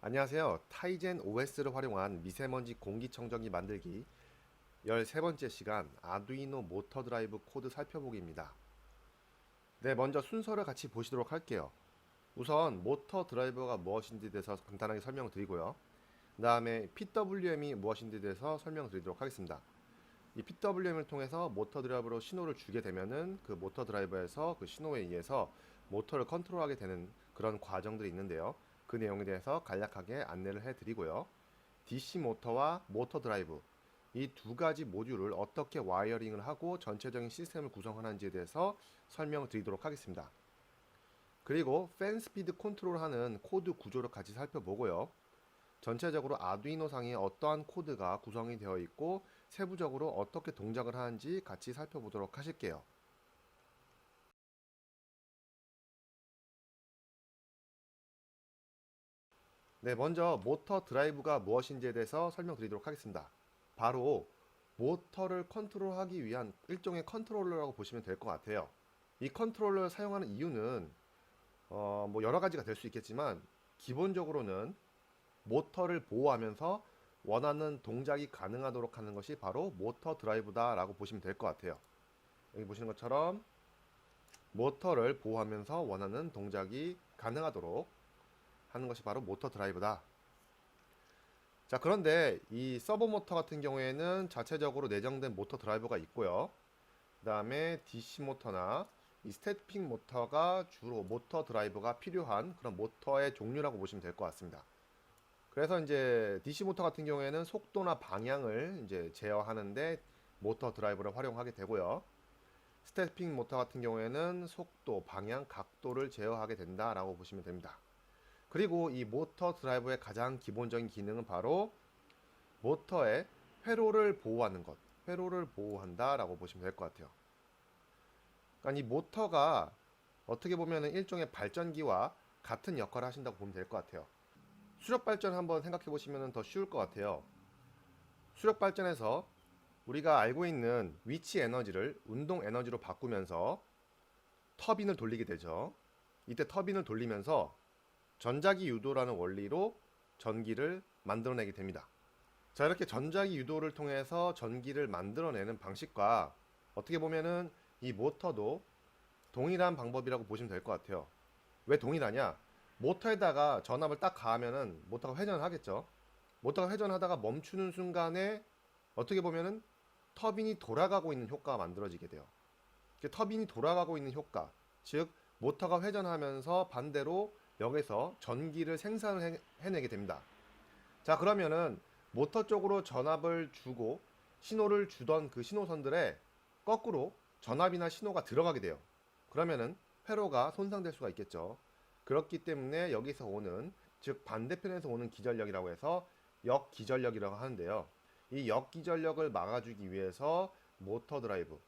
안녕하세요. 타이젠 OS를 활용한 미세먼지 공기청정기 만들기 13번째 시간 아두이노 모터 드라이브 코드 살펴보기입니다. 네, 먼저 순서를 같이 보시도록 할게요. 우선 모터 드라이버가 무엇인지에 대해서 간단하게 설명드리고요. 그 다음에 PWM이 무엇인지에 대해서 설명드리도록 하겠습니다. 이 PWM을 통해서 모터 드라이버로 신호를 주게 되면은 그 모터 드라이버에서 그 신호에 의해서 모터를 컨트롤하게 되는 그런 과정들이 있는데요. 그 내용에 대해서 간략하게 안내를 해드리고요. DC 모터와 모터 드라이브 이 두 가지 모듈을 어떻게 와이어링을 하고 전체적인 시스템을 구성하는지에 대해서 설명을 드리도록 하겠습니다. 그리고 팬 스피드 컨트롤하는 코드 구조를 같이 살펴보고요. 전체적으로 아두이노 상에 어떠한 코드가 구성이 되어 있고 세부적으로 어떻게 동작을 하는지 같이 살펴보도록 하실게요. 네, 먼저 모터 드라이브가 무엇인지에 대해서 설명드리도록 하겠습니다. 바로 모터를 컨트롤하기 위한 일종의 컨트롤러라고 보시면 될 것 같아요. 이 컨트롤러를 사용하는 이유는 뭐 여러 가지가 될 수 있겠지만 기본적으로는 모터를 보호하면서 원하는 동작이 가능하도록 하는 것이 바로 모터 드라이브다라고 보시면 될 것 같아요. 여기 보시는 것처럼 모터를 보호하면서 원하는 동작이 가능하도록 하는 것이 바로 모터 드라이브다. 자, 그런데 이 서버 모터 같은 경우에는 자체적으로 내장된 모터 드라이버가 있고요. 그 다음에 DC 모터나 이 스태틱 모터가 주로 모터 드라이버가 필요한 그런 모터의 종류라고 보시면 될 것 같습니다. 그래서 이제 DC 모터 같은 경우에는 속도나 방향을 이제 제어하는데 모터 드라이버를 활용하게 되고요. 스태틱 모터 같은 경우에는 속도, 방향, 각도를 제어하게 된다라고 보시면 됩니다. 그리고 이 모터 드라이버의 가장 기본적인 기능은 바로 모터의 회로를 보호하는 것, 회로를 보호한다라고 보시면 될 것 같아요. 그러니까 이 모터가 어떻게 보면 일종의 발전기와 같은 역할을 하신다고 보면 될 것 같아요. 수력 발전 한번 생각해 보시면 더 쉬울 것 같아요. 수력 발전에서 우리가 알고 있는 위치 에너지를 운동 에너지로 바꾸면서 터빈을 돌리게 되죠. 이때 터빈을 돌리면서 전자기 유도라는 원리로 전기를 만들어내게 됩니다. 자, 이렇게 전자기 유도를 통해서 전기를 만들어내는 방식과 어떻게 보면은 이 모터도 동일한 방법이라고 보시면 될 것 같아요. 왜 동일하냐? 모터에다가 전압을 딱 가하면은 모터가 회전을 하겠죠. 모터가 회전하다가 멈추는 순간에 어떻게 보면은 터빈이 돌아가고 있는 효과가 만들어지게 돼요. 터빈이 돌아가고 있는 효과, 즉 모터가 회전하면서 반대로 여기서 전기를 생산을 해내게 됩니다. 자, 그러면은 모터 쪽으로 전압을 주고 신호를 주던 그 신호선들에 거꾸로 전압이나 신호가 들어가게 돼요. 그러면은 회로가 손상될 수가 있겠죠. 그렇기 때문에 여기서 오는, 즉 반대편에서 오는 기전력이라고 해서 역기전력이라고 하는데요. 이 역기전력을 막아주기 위해서 모터 드라이브,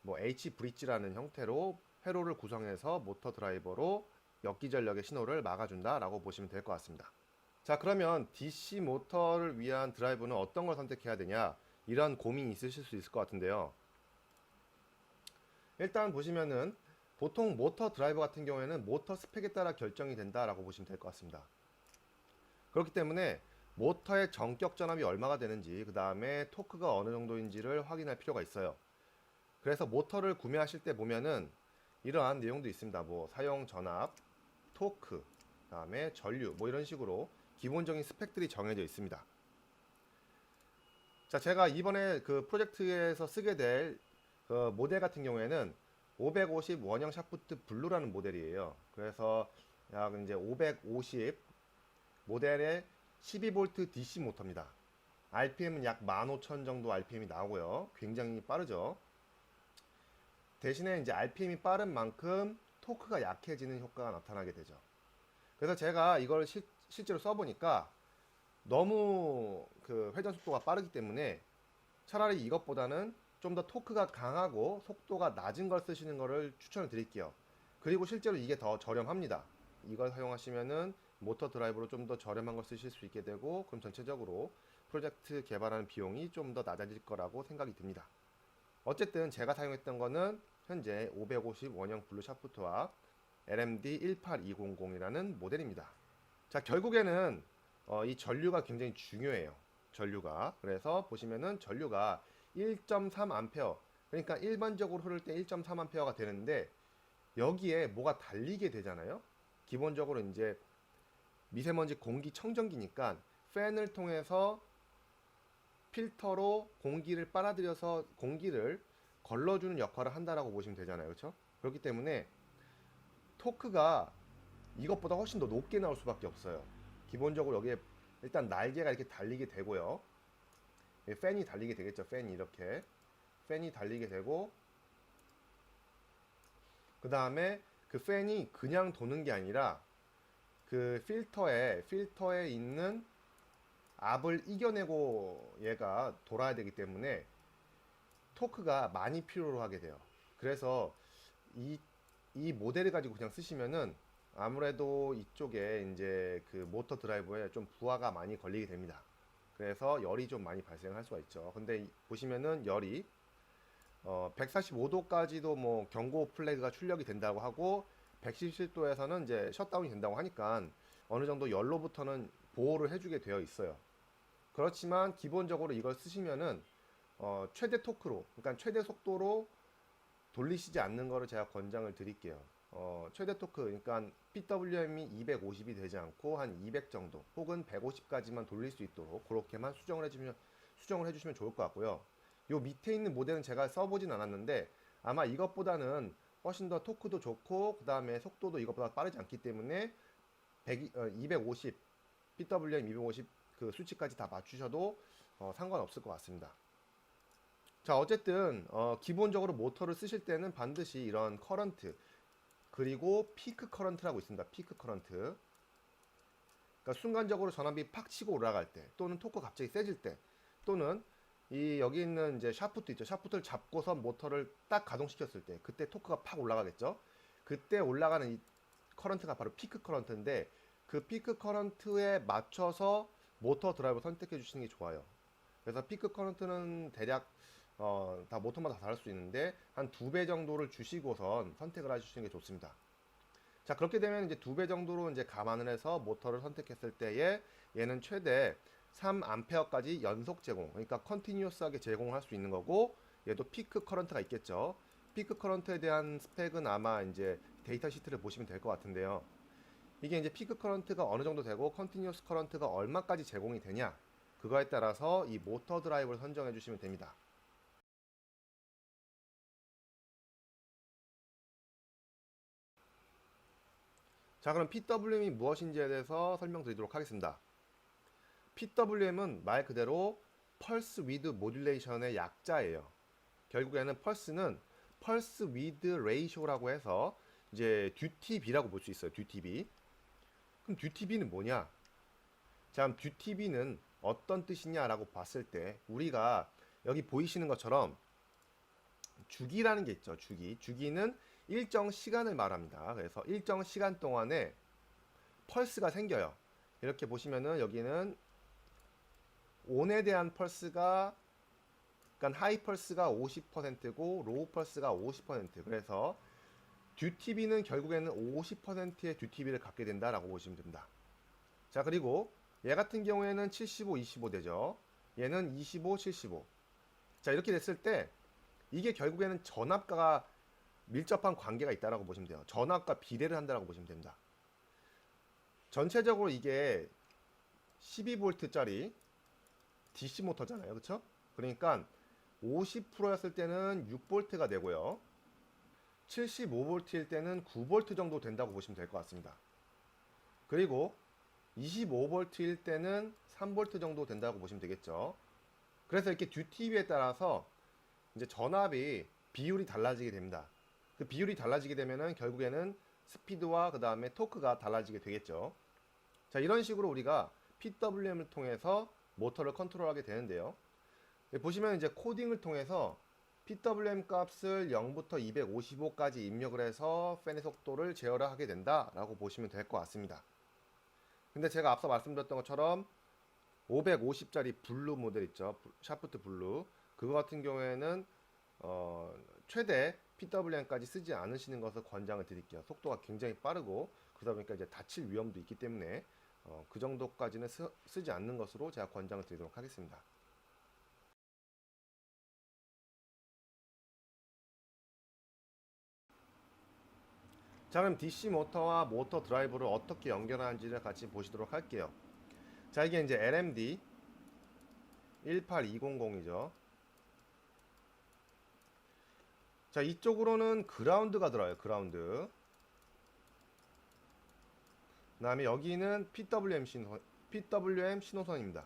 뭐 H 브릿지라는 형태로 회로를 구성해서 모터 드라이버로 역기전력의 신호를 막아준다라고 보시면 될 것 같습니다. 자, 그러면 DC 모터를 위한 드라이브는 어떤 걸 선택해야 되냐, 이런 고민이 있으실 수 있을 것 같은데요. 일단 보시면은 보통 모터 드라이버 같은 경우에는 모터 스펙에 따라 결정이 된다라고 보시면 될 것 같습니다. 그렇기 때문에 모터의 전격 전압이 얼마가 되는지, 그 다음에 토크가 어느 정도인지를 확인할 필요가 있어요. 그래서 모터를 구매하실 때 보면은 이러한 내용도 있습니다. 뭐 사용 전압, 토크, 그 다음에 전류, 뭐 이런 식으로 기본적인 스펙들이 정해져 있습니다. 자, 제가 이번에 그 프로젝트에서 쓰게 될 그 모델 같은 경우에는 550 원형 샤프트 블루라는 모델이에요. 그래서 약 이제 550 모델의 12V DC 모터입니다. RPM은 약 15,000 정도 RPM이 나오고요. 굉장히 빠르죠. 대신에 이제 RPM이 빠른 만큼 토크가 약해지는 효과가 나타나게 되죠. 그래서 제가 이걸 실제로 써보니까 너무 그 회전 속도가 빠르기 때문에 차라리 이것보다는 좀 더 토크가 강하고 속도가 낮은 걸 쓰시는 거를 추천을 드릴게요. 그리고 실제로 이게 더 저렴합니다. 이걸 사용하시면은 모터 드라이브로 좀 더 저렴한 걸 쓰실 수 있게 되고, 그럼 전체적으로 프로젝트 개발하는 비용이 좀 더 낮아질 거라고 생각이 듭니다. 어쨌든 제가 사용했던 거는 현재 550 원형 블루 샤프트와 LMD 18200이라는 모델입니다. 자, 결국에는 이 전류가 굉장히 중요해요. 전류가. 그래서 보시면은 전류가 1.3A, 그러니까 일반적으로 흐를 때 1.3A가 되는데 여기에 뭐가 달리게 되잖아요. 기본적으로 이제 미세먼지 공기 청정기니까 팬을 통해서 필터로 공기를 빨아들여서 공기를 걸러주는 역할을 한다라고 보시면 되잖아요. 그렇죠? 그렇기 때문에 토크가 이것보다 훨씬 더 높게 나올 수밖에 없어요. 기본적으로 여기에 일단 날개가 이렇게 달리게 되고요. 팬이 달리게 되겠죠. 팬이 이렇게 팬이 달리게 되고, 그 다음에 그 팬이 그냥 도는 게 아니라 그 필터에 있는 압을 이겨내고 얘가 돌아야 되기 때문에 토크가 많이 필요로 하게 돼요. 그래서 이, 이 모델을 가지고 그냥 쓰시면은 아무래도 이쪽에 이제 그 모터 드라이버에 좀 부하가 많이 걸리게 됩니다. 그래서 열이 좀 많이 발생할 수가 있죠. 근데 보시면은 열이 145도까지도 뭐 경고 플래그가 출력이 된다고 하고 117도에서는 이제 셧다운이 된다고 하니까 어느 정도 열로부터는 보호를 해주게 되어 있어요. 그렇지만 기본적으로 이걸 쓰시면은 최대 토크로, 그러니까 최대 속도로 돌리시지 않는 거를 제가 권장을 드릴게요. 최대 토크, 그러니까 PWM이 250이 되지 않고 한 200 정도, 혹은 150까지만 돌릴 수 있도록 그렇게만 수정을 해주시면 좋을 것 같고요. 요 밑에 있는 모델은 제가 써보진 않았는데 아마 이것보다는 훨씬 더 토크도 좋고 그 다음에 속도도 이것보다 빠르지 않기 때문에 250, PWM 250 그 수치까지 다 맞추셔도 상관없을 것 같습니다. 자, 어쨌든 기본적으로 모터를 쓰실 때는 반드시 이런 커런트, 그리고 피크 커런트라고 있습니다. 피크 커런트. 그러니까 순간적으로 전압이 팍 치고 올라갈 때, 또는 토크 갑자기 세질 때, 또는 이 여기 있는 이제 샤프트 있죠. 샤프트를 잡고서 모터를 딱 가동시켰을 때, 그때 토크가 팍 올라가겠죠. 그때 올라가는 이 커런트가 바로 피크 커런트인데, 그 피크 커런트에 맞춰서 모터 드라이버 선택해 주시는 게 좋아요. 그래서 피크 커런트는 대략 다 모터마다 다를 수 있는데 한 2배 정도를 주시고선 선택을 해주시는 게 좋습니다. 자, 그렇게 되면 이제 2배 정도로 이제 감안을 해서 모터를 선택했을 때에 얘는 최대 3A까지 연속 제공, 그러니까 컨티뉴어스하게 제공할 수 있는 거고, 얘도 피크 커런트가 있겠죠. 피크 커런트에 대한 스펙은 아마 이제 데이터 시트를 보시면 될 것 같은데요. 이게 이제 피크 커런트가 어느 정도 되고 컨티뉴어스 커런트가 얼마까지 제공이 되냐, 그거에 따라서 이 모터 드라이브를 선정해 주시면 됩니다. 자, 그럼 PWM이 무엇인지에 대해서 설명드리도록 하겠습니다. PWM은 말 그대로 펄스 위드 모듈레이션의 약자예요. 결국에는 펄스는 펄스 위드 레이쇼라고 해서 이제 듀티비라고 볼 수 있어요. 듀티비. 그럼 듀티비는 뭐냐? 자, 듀티비는 어떤 뜻이냐라고 봤을 때 우리가 여기 보이시는 것처럼 주기라는 게 있죠. 주기. 주기는 일정 시간을 말합니다. 그래서 일정 시간 동안에 펄스가 생겨요. 이렇게 보시면은 여기는 온에 대한 펄스가, 그러니까 하이 펄스가 50%고 로우 펄스가 50%. 그래서 듀티비는 결국에는 50%의 듀티비를 갖게 된다라고 보시면 됩니다. 자, 그리고 얘 같은 경우에는 75, 25 되죠. 얘는 25, 75. 자, 이렇게 됐을 때 이게 결국에는 전압과 밀접한 관계가 있다라고 보시면 돼요. 전압과 비례를 한다라고 보시면 됩니다. 전체적으로 이게 12V짜리 DC 모터잖아요. 그쵸? 그러니까 50%였을 때는 6V가 되고요. 75V일 때는 9V 정도 된다고 보시면 될 것 같습니다. 그리고 25V일 때는 3V 정도 된다고 보시면 되겠죠. 그래서 이렇게 듀티비에 따라서 이제 전압이 비율이 달라지게 됩니다. 그 비율이 달라지게 되면은 결국에는 스피드와 그 다음에 토크가 달라지게 되겠죠. 자, 이런 식으로 우리가 PWM을 통해서 모터를 컨트롤하게 되는데요. 보시면 이제 코딩을 통해서 PWM 값을 0부터 255까지 입력을 해서 팬의 속도를 제어를 하게 된다라고 보시면 될 것 같습니다. 근데 제가 앞서 말씀드렸던 것처럼 550짜리 블루 모델 있죠. 샤프트 블루. 그거 같은 경우에는 최대 PWM까지 쓰지 않으시는 것을 권장을 드릴게요. 속도가 굉장히 빠르고 그러다 보니까 이제 다칠 위험도 있기 때문에 그 정도까지는 쓰지 않는 것으로 제가 권장을 드리도록 하겠습니다. 자, 그럼 DC 모터와 모터 드라이브를 어떻게 연결하는지를 같이 보시도록 할게요. 자, 이게 이제 LMD 18200이죠. 자, 이쪽으로는 그라운드가 들어요. 그라운드. 그 다음에 여기는 PWM 신호선입니다.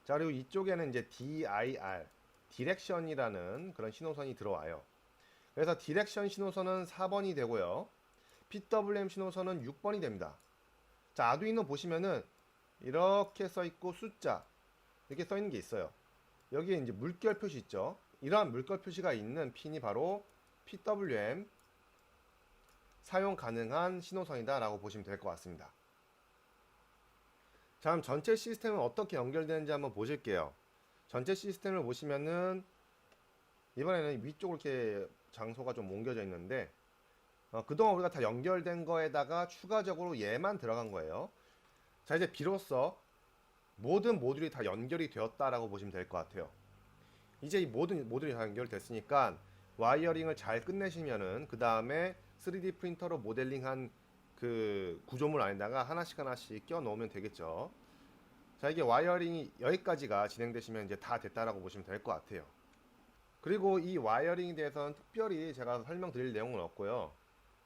자, 그리고 이쪽에는 이제 DIR, 디렉션이라는 그런 신호선이 들어와요. 그래서 디렉션 신호선은 4번이 되고요. PWM 신호선은 6번이 됩니다. 자, 아두이노 보시면은 이렇게 써 있고 숫자 이렇게 써 있는 게 있어요. 여기에 이제 물결 표시 있죠. 이러한 물결 표시가 있는 핀이 바로 PWM 사용 가능한 신호선이다 라고 보시면 될 것 같습니다. 자, 그럼 전체 시스템은 어떻게 연결되는지 한번 보실게요. 전체 시스템을 보시면은 이번에는 위쪽으로 이렇게 장소가 좀 옮겨져 있는데 그동안 우리가 다 연결된 거에다가 추가적으로 얘만 들어간 거예요. 자, 이제 비로소 모든 모듈이 다 연결이 되었다라고 보시면 될 것 같아요. 이제 이 모든 모듈이 다 연결됐으니까 와이어링을 잘 끝내시면은 그 다음에 3D 프린터로 모델링한 그 구조물 안에다가 하나씩 끼워 넣으면 되겠죠. 자, 이게 와이어링이 여기까지가 진행되시면 이제 다 됐다라고 보시면 될 것 같아요. 그리고 이 와이어링에 대해서는 특별히 제가 설명드릴 내용은 없고요.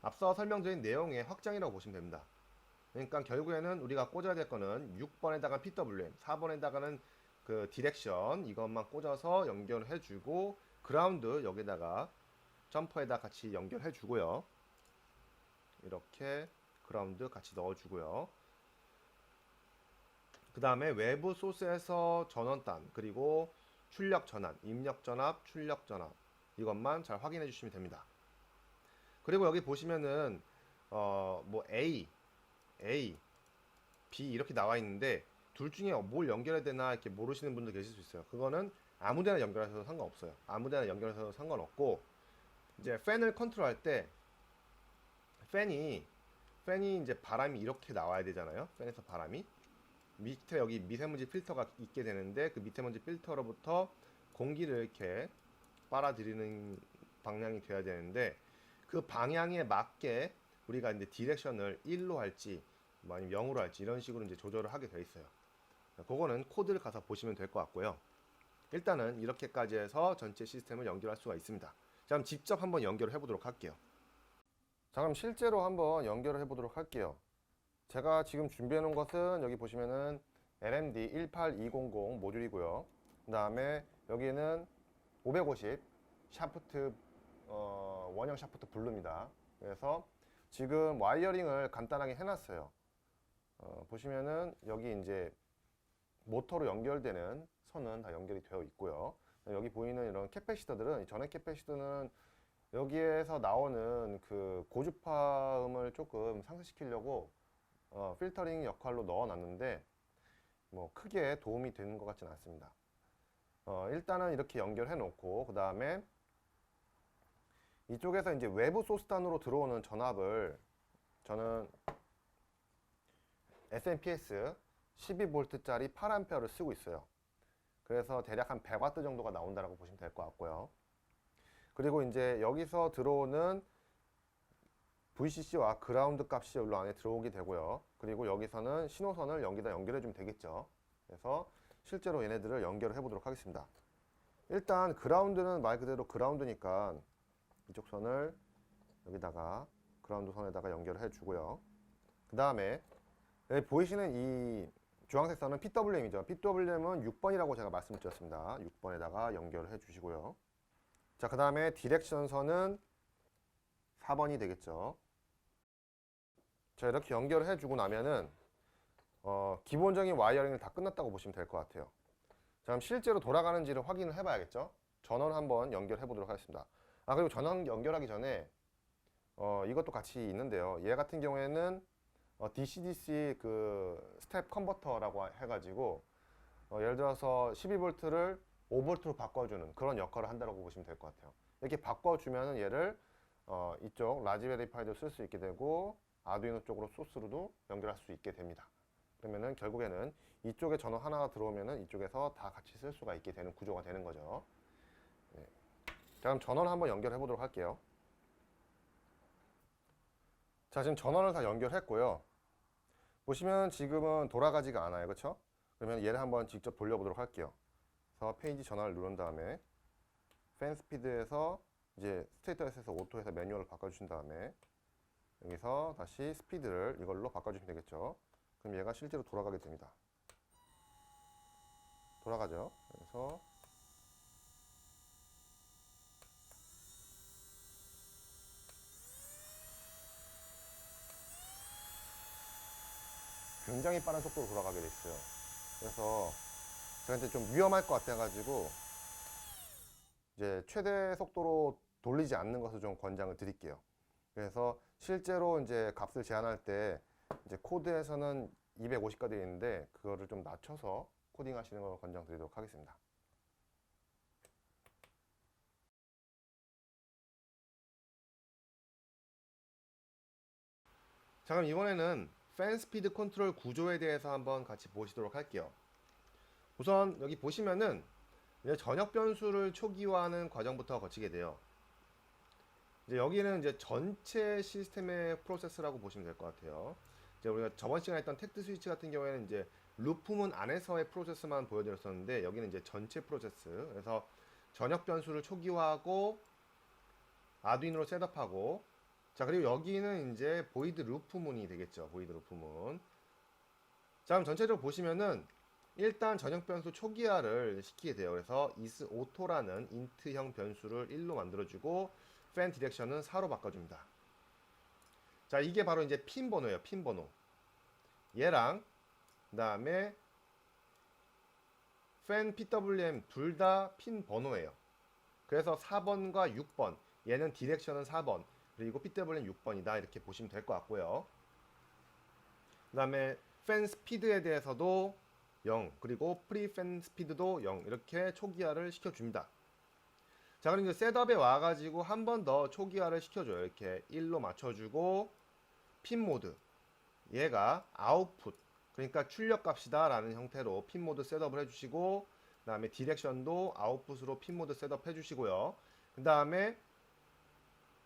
앞서 설명드린 내용의 확장이라고 보시면 됩니다. 그러니까 결국에는 우리가 꽂아야 될 거는 6번에다가 PWM, 4번에다가는 그 디렉션 이것만 꽂아서 연결해 주고 그라운드 여기다가 점퍼에다 같이 연결해 주고요. 이렇게 그라운드 같이 넣어 주고요. 그 다음에 외부 소스에서 전원단 그리고 출력 전환, 입력 전압, 출력 전압 이것만 잘 확인해 주시면 됩니다. 그리고 여기 보시면은 뭐 A, B 이렇게 나와 있는데 둘 중에 뭘 연결해야 되나 이렇게 모르시는 분들 계실 수 있어요. 그거는 아무데나 연결하셔도 상관없어요. 아무데나 연결해서도 상관없고 이제 팬을 컨트롤할 때 팬이 이제 바람이 이렇게 나와야 되잖아요. 팬에서 바람이 밑에 여기 미세먼지 필터가 있게 되는데 그 미세먼지 필터로부터 공기를 이렇게 빨아들이는 방향이 돼야 되는데 그 방향에 맞게 우리가 이제 디렉션을 1로 할지 아니면 0으로 할지 이런 식으로 이제 조절을 하게 되어 있어요. 그거는 코드를 가서 보시면 될 것 같고요. 일단은 이렇게까지 해서 전체 시스템을 연결할 수가 있습니다. 자, 그럼 직접 한번 연결을 해보도록 할게요. 자, 그럼 실제로 한번 연결을 해보도록 할게요. 제가 지금 준비해 놓은 것은 여기 보시면은 LMD 18200 모듈이고요. 그 다음에 여기는 550 샤프트 원형 샤프트 블루입니다. 그래서 지금 와이어링을 간단하게 해놨어요. 보시면은 여기 이제 모터로 연결되는 선은 다 연결이 되어 있고요. 여기 보이는 이런 캐패시터들은 전원 캐패시터는 여기에서 나오는 그 고주파음을 조금 상쇄시키려고 필터링 역할로 넣어놨는데 뭐 크게 도움이 되는 것 같지는 않습니다. 일단은 이렇게 연결해 놓고 그 다음에 이쪽에서 이제 외부 소스단으로 들어오는 전압을 저는 SMPS 12V짜리 8A를 쓰고 있어요. 그래서 대략 한 100W 정도가 나온다고 보시면 될 것 같고요. 그리고 이제 여기서 들어오는 VCC와 그라운드 값이 여기 안에 들어오게 되고요. 그리고 여기서는 신호선을 여기다 연결해 주면 되겠죠. 그래서 실제로 얘네들을 연결을 해 보도록 하겠습니다. 일단 그라운드는 말 그대로 그라운드니까 이쪽 선을 여기다가 그라운드 선에다가 연결을 해 주고요. 그 다음에 여기 보이시는 이 주황색 선은 PWM이죠. PWM은 6번이라고 제가 말씀을 드렸습니다. 6번에다가 연결을 해 주시고요. 자, 그 다음에 디렉션 선은 4번이 되겠죠. 자, 이렇게 연결을 해주고 나면은 기본적인 와이어링을 다 끝났다고 보시면 될 것 같아요. 자, 그럼 실제로 돌아가는지를 확인을 해봐야겠죠. 전원 한번 연결해 보도록 하겠습니다. 그리고 전원 연결하기 전에 이것도 같이 있는데요. 얘 같은 경우에는 DC-DC 그 스텝 컨버터라고 해가지고 예를 들어서 12V를 5V로 바꿔주는 그런 역할을 한다고 보시면 될 것 같아요. 이렇게 바꿔주면은 얘를 이쪽 라즈베리 파이도 쓸 수 있게 되고 아두이노 쪽으로 소스로도 연결할 수 있게 됩니다. 그러면은 결국에는 이쪽에 전원 하나가 들어오면은 이쪽에서 다 같이 쓸 수가 있게 되는 구조가 되는 거죠. 네. 자, 그럼 전원 한번 연결해 보도록 할게요. 자, 지금 전원을 다 연결했고요. 보시면 지금은 돌아가지가 않아요. 그렇죠? 그러면 얘를 한번 직접 돌려보도록 할게요. 그래서 페이지 전환을 누른 다음에 팬 스피드에서 이제 스테이터스에서 오토에서 매뉴얼을 바꿔주신 다음에 여기서 다시 스피드를 이걸로 바꿔주시면 되겠죠. 그럼 얘가 실제로 돌아가게 됩니다. 돌아가죠. 그래서 굉장히 빠른 속도로 돌아가게 돼 있어요. 그래서 제가 이제 좀 위험할 것 같아가지고 이제 최대 속도로 돌리지 않는 것을 좀 권장을 드릴게요. 그래서 실제로 이제 값을 제한할 때 이제 코드에서는 250까지 있는데 그거를 좀 낮춰서 코딩 하시는 걸 권장드리도록 하겠습니다. 자, 그럼 이번에는 팬 스피드 컨트롤 구조에 대해서 한번 같이 보시도록 할게요. 우선 여기 보시면은 이제 전역 변수를 초기화하는 과정부터 거치게 돼요. 이제 여기는 이제 전체 시스템의 프로세스라고 보시면 될 것 같아요. 이제 우리가 저번 시간에 했던 텍트 스위치 같은 경우에는 이제 루프문 안에서의 프로세스만 보여드렸었는데 여기는 이제 전체 프로세스. 그래서 전역 변수를 초기화하고 아두이노로 셋업하고 자, 그리고 여기는 이제 보이드 루프문이 되겠죠. 보이드 루프문. 자, 그럼 전체적으로 보시면은 일단 전역 변수 초기화를 시키게 돼요. 그래서 isAuto라는 인트형 변수를 1로 만들어주고 팬 디렉션은 4로 바꿔줍니다. 자, 이게 바로 이제 핀 번호예요. 핀 번호. 얘랑 그 다음에 팬 PWM 둘 다 핀 번호예요. 그래서 4번과 6번 얘는 디렉션은 4번 그리고 PWM 6번이다 이렇게 보시면 될 것 같고요. 그 다음에 팬 스피드에 대해서도 0 그리고 프리 팬 스피드도 0 이렇게 초기화를 시켜줍니다. 자, 그럼 이제 셋업에 와가지고 한 번 더 초기화를 시켜줘요. 이렇게 1로 맞춰주고 핀 모드 얘가 아웃풋 그러니까 출력 값이다 라는 형태로 핀 모드 셋업을 해주시고 그 다음에 디렉션도 아웃풋으로 핀 모드 셋업 해주시고요. 그 다음에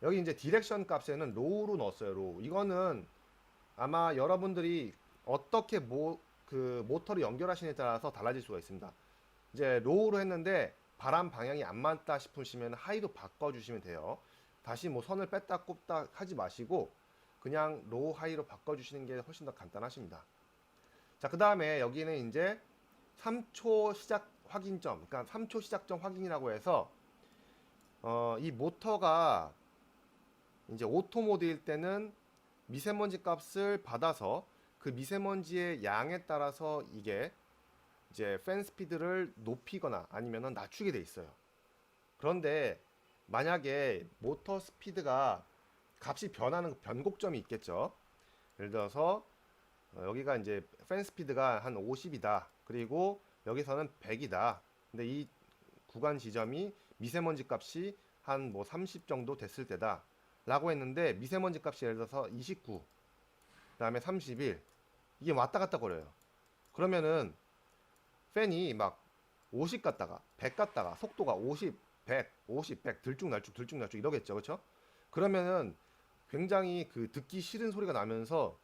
여기 이제 디렉션 값에는 로우로 넣었어요. 로우. 이거는 아마 여러분들이 어떻게 그 모터를 연결하시느냐에 따라서 달라질 수가 있습니다. 이제 로우로 했는데 바람 방향이 안 맞다 싶으시면 하이로 바꿔주시면 돼요. 다시 뭐 선을 뺐다 꼽다 하지 마시고 그냥 로우 하이로 바꿔주시는 게 훨씬 더 간단하십니다. 자, 그 다음에 여기는 이제 3초 시작 확인점, 그러니까 3초 시작점 확인이라고 해서 이 모터가 이제 오토 모드일 때는 미세먼지 값을 받아서 그 미세먼지의 양에 따라서 이게 이제 팬 스피드를 높이거나 아니면 낮추게 돼 있어요. 그런데 만약에 모터 스피드가 값이 변하는 변곡점이 있겠죠. 예를 들어서 여기가 이제 팬 스피드가 한 50이다. 그리고 여기서는 100이다. 근데 이 구간 지점이 미세먼지 값이 한 뭐 30 정도 됐을 때다. 라고 했는데 미세먼지 값이 예를 들어서 29, 그 다음에 31 이게 왔다 갔다 거려요. 그러면은 팬이 막 50 갔다가 100 갔다가 속도가 50, 100, 50, 100 들쭉날쭉 들쭉날쭉 이러겠죠. 그렇죠? 그러면은 굉장히 그 듣기 싫은 소리가 나면서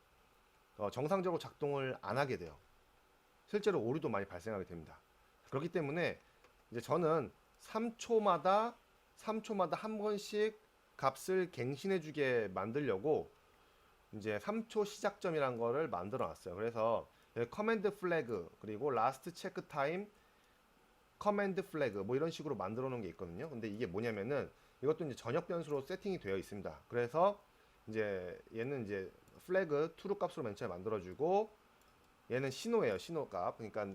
정상적으로 작동을 안 하게 돼요. 실제로 오류도 많이 발생하게 됩니다. 그렇기 때문에 이제 저는 3초마다 한 번씩 값을 갱신해 주게 만들려고 이제 3초 시작점이란 거를 만들어 놨어요. 그래서 커맨드 플래그 그리고 라스트 체크 타임 커맨드 플래그 뭐 이런 식으로 만들어 놓은 게 있거든요. 근데 이게 뭐냐면은 이것도 이제 전역 변수로 세팅이 되어 있습니다. 그래서 이제 얘는 이제 플래그 트루 값으로 맨 처음에 만들어 주고 얘는 신호예요. 신호 값. 그러니까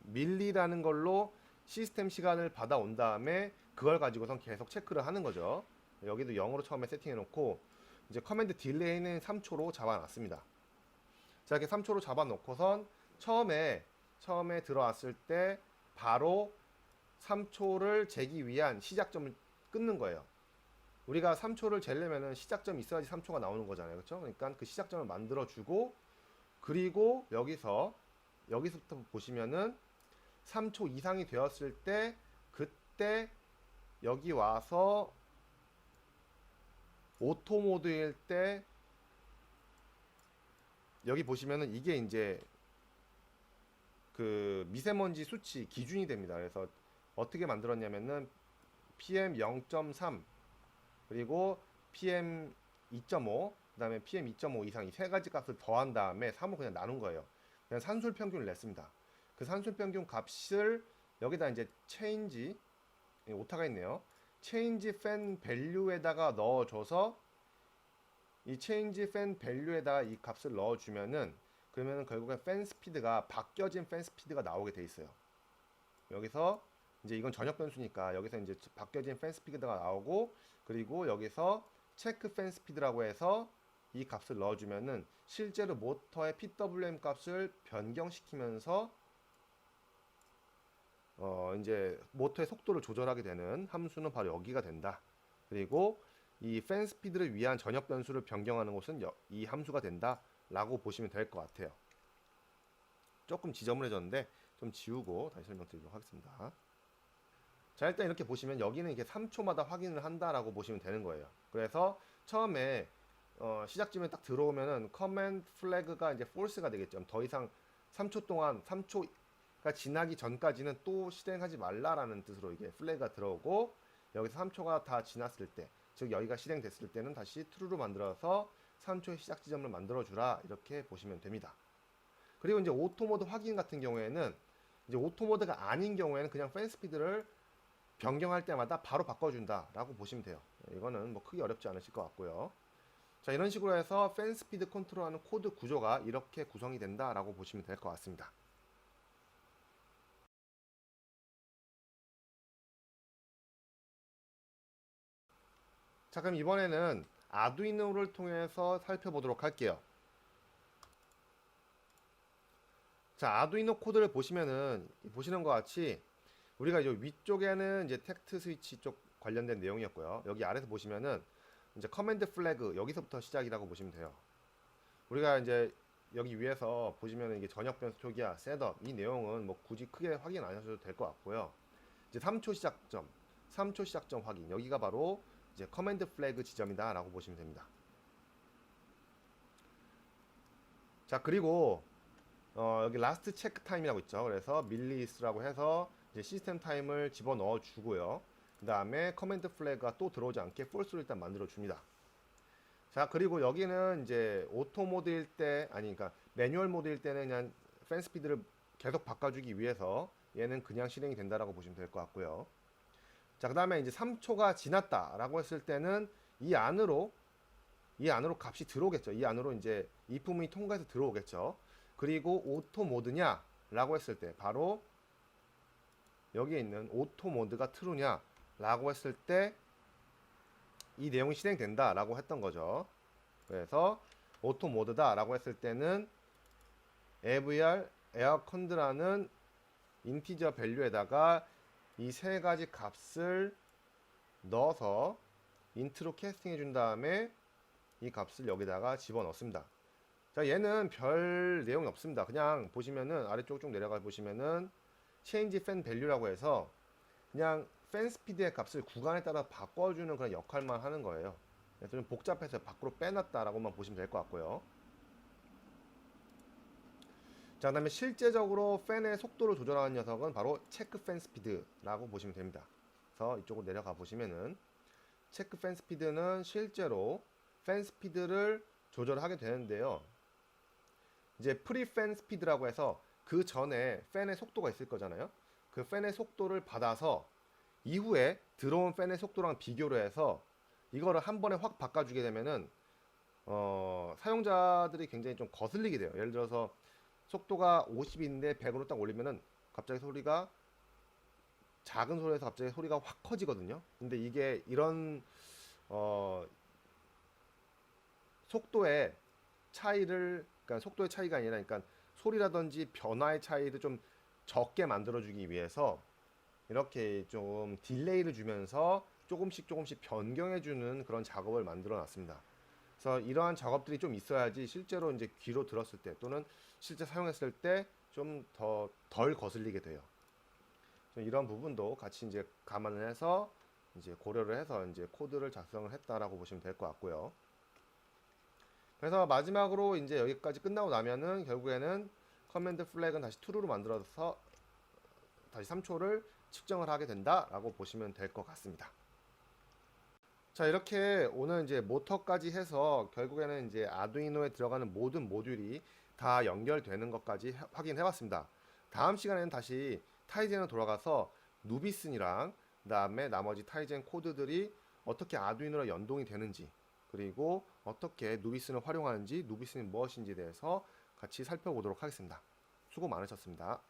밀리라는 걸로 시스템 시간을 받아온 다음에 그걸 가지고선 계속 체크를 하는 거죠. 여기도 0으로 처음에 세팅해 놓고 이제 커맨드 딜레이는 3초로 잡아놨습니다. 자, 이렇게 3초로 잡아놓고선 처음에 들어왔을 때 바로 3초를 재기 위한 시작점을 끊는 거예요. 우리가 3초를 재려면은 시작점이 있어야지 3초가 나오는 거잖아요. 그렇죠? 그러니까 그 시작점을 만들어 주고, 그리고 여기서부터 보시면은 3초 이상이 되었을 때, 그때 여기 와서 오토 모드일 때, 여기 보시면은 이게 이제 그 미세먼지 수치 기준이 됩니다. 그래서 어떻게 만들었냐면은 PM 0.3 그리고 PM 2.5 그다음에 PM 2.5 이상 이 세 가지 값을 더한 다음에 3을 그냥 나눈 거예요. 그냥 산술 평균을 냈습니다. 그 산술 평균 값을 여기다 이제 체인지 오타가 있네요. 체인지 팬 밸류에다가 넣어줘서 이 체인지 팬 밸류에다가 이 값을 넣어주면은 그러면은 결국에 팬 스피드가 바뀌어진 팬 스피드가 나오게 돼 있어요. 여기서 이제 이건 전역 변수니까 여기서 이제 바뀌어진 팬 스피드가 나오고, 그리고 여기서 체크 팬 스피드라고 해서 이 값을 넣어주면은 실제로 모터의 PWM 값을 변경시키면서 이제 모터의 속도를 조절하게 되는 함수는 바로 여기가 된다. 그리고 이 팬 스피드를 위한 전역 변수를 변경하는 곳은 이 함수가 된다 라고 보시면 될 것 같아요. 조금 지저분해졌는데 좀 지우고 다시 설명드리도록 하겠습니다. 자, 일단 이렇게 보시면 여기는 이게 3초마다 확인을 한다라고 보시면 되는 거예요. 그래서 처음에 시작점에 딱 들어오면은 커맨드 플래그가 이제 false가 되겠죠. 더 이상 3초 동안 3초가 지나기 전까지는 또 실행하지 말라라는 뜻으로 이게 플래그가 들어오고, 여기서 3초가 다 지났을 때, 즉 여기가 실행됐을 때는 다시 true로 만들어서 3초의 시작 지점을 만들어 주라, 이렇게 보시면 됩니다. 그리고 이제 오토 모드 확인 같은 경우에는 이제 오토 모드가 아닌 경우에는 그냥 팬 스피드를 변경할 때마다 바로 바꿔준다 라고 보시면 돼요. 이거는 뭐 크게 어렵지 않으실 것 같고요. 자, 이런 식으로 해서 팬 스피드 컨트롤하는 코드 구조가 이렇게 구성이 된다 라고 보시면 될 것 같습니다. 자, 그럼 이번에는 아두이노를 통해서 살펴보도록 할게요. 자, 아두이노 코드를 보시면은 보시는 것 같이 우리가 이제 위쪽에는 이제 텍스트 스위치 쪽 관련된 내용이었고요. 여기 아래서 보시면은 이제 커맨드 플래그 여기서부터 시작이라고 보시면 돼요. 우리가 이제 여기 위에서 보시면은 이게 전역 변수 초기화, 셋업 이 내용은 뭐 굳이 크게 확인 안 하셔도 될 것 같고요. 이제 3초 시작점, 3초 시작점 확인, 여기가 바로 이제 커맨드 플래그 지점이다라고 보시면 됩니다. 자, 그리고 여기 라스트 체크 타임이라고 있죠. 그래서 밀리스라고 해서 이제 시스템 타임을 집어넣어 주고요. 그 다음에 커맨드 플래그가 또 들어오지 않게 false를 일단 만들어 줍니다. 자, 그리고 여기는 이제 오토 모드일 때, 아니 그러니까 매뉴얼 모드일 때는 그냥 팬 스피드를 계속 바꿔주기 위해서 얘는 그냥 실행이 된다라고 보시면 될 것 같고요. 자, 그 다음에 이제 3초가 지났다라고 했을 때는 이 안으로 값이 들어오겠죠. 이 안으로 이제 if문이 통과해서 들어오겠죠. 그리고 오토 모드냐 라고 했을 때 바로 여기에 있는 오토 모드가 true냐 라고 했을 때 이 내용이 실행된다 라고 했던 거죠. 그래서 오토 모드다 라고 했을 때는 avr aircon드라는 인티저 밸류에다가 이 세 가지 값을 넣어서 인트로 캐스팅 해준 다음에 이 값을 여기다가 집어넣습니다. 자, 얘는 별 내용이 없습니다. 그냥 보시면은 아래쪽 쭉 내려가 보시면은 change fan value라고 해서 그냥 팬 스피드의 값을 구간에 따라 바꿔주는 그런 역할만 하는 거예요. 그래서 좀 복잡해서 밖으로 빼놨다라고만 보시면 될 것 같고요. 자, 그 다음에 실제적으로 팬의 속도를 조절하는 녀석은 바로 체크 팬 스피드라고 보시면 됩니다. 그래서 이쪽으로 내려가 보시면은 체크 팬 스피드는 실제로 팬 스피드를 조절하게 되는데요. 이제 프리 팬 스피드라고 해서 그 전에 팬의 속도가 있을 거잖아요. 그 팬의 속도를 받아서 이후에 들어온 팬의 속도랑 비교를 해서 이거를 한 번에 확 바꿔주게 되면은 사용자들이 굉장히 좀 거슬리게 돼요. 예를 들어서 속도가 50인데 100으로 딱 올리면은 갑자기 소리가 작은 소리에서 갑자기 소리가 확 커지거든요. 근데 이게 이런 속도의 차이를, 그러니까 속도의 차이가 아니라 그러니까 소리라든지 변화의 차이를 좀 적게 만들어주기 위해서 이렇게 좀 딜레이를 주면서 조금씩 변경해주는 그런 작업을 만들어 놨습니다. 그래서 이러한 작업들이 좀 있어야지 실제로 이제 귀로 들었을 때 또는 실제 사용했을 때 좀 더 덜 거슬리게 돼요. 이런 부분도 같이 이제 감안을 해서 이제 고려를 해서 이제 코드를 작성을 했다라고 보시면 될 것 같고요. 그래서 마지막으로 이제 여기까지 끝나고 나면은 결국에는 커맨드 플래그는 다시 true로 만들어서 다시 3초를 측정을 하게 된다라고 보시면 될 것 같습니다. 자, 이렇게 오늘 이제 모터까지 해서 결국에는 이제 아두이노에 들어가는 모든 모듈이 다 연결되는 것까지 확인해 봤습니다. 다음 시간에는 다시 타이젠으로 돌아가서 누비슨이랑 그다음에 나머지 타이젠 코드들이 어떻게 아두이노랑 연동이 되는지, 그리고 어떻게 누비슨을 활용하는지, 누비슨이 무엇인지에 대해서 같이 살펴보도록 하겠습니다. 수고 많으셨습니다.